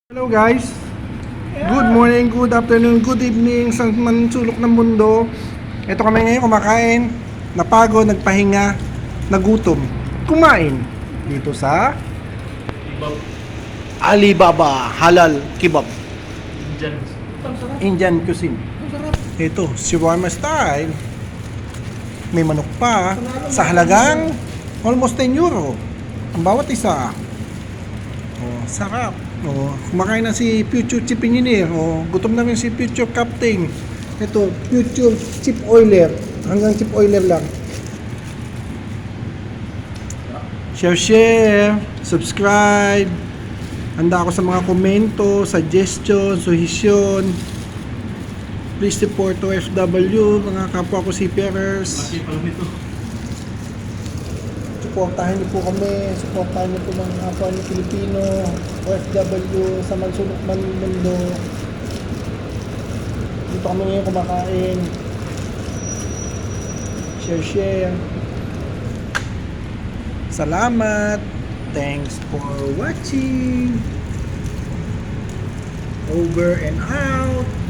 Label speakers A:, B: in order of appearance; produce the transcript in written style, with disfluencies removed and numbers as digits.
A: Hello guys, good morning, good afternoon, good evening sa mansulok ng mundo. Ito kami ngayon kumakain, napagod, nagpahinga, nagutom, kumain dito sa Alibaba Halal Kebab Indian cuisine. Ito, shawarma style. May manok pa sa halagang almost 10 euro ang bawat isa. Oh, sarap. Oh, kumakain na si Future Chief Engineer. Oh, gutom na rin si Future Captain. Ito, Future Chief Oiler. Hanggang Chief Oiler lang. Share, subscribe. Handa ako sa mga komento, suggestion, suggestion. Please support OFW, mga kapwa ko seafarers. Supportahan niyo po kami, supportahan niyo po mga kapwa niyo Pilipino, OFW, sa mansulok man ng mundo. Dito kami ngayon kumakain. Share. Salamat. Thanks for watching. Over and out.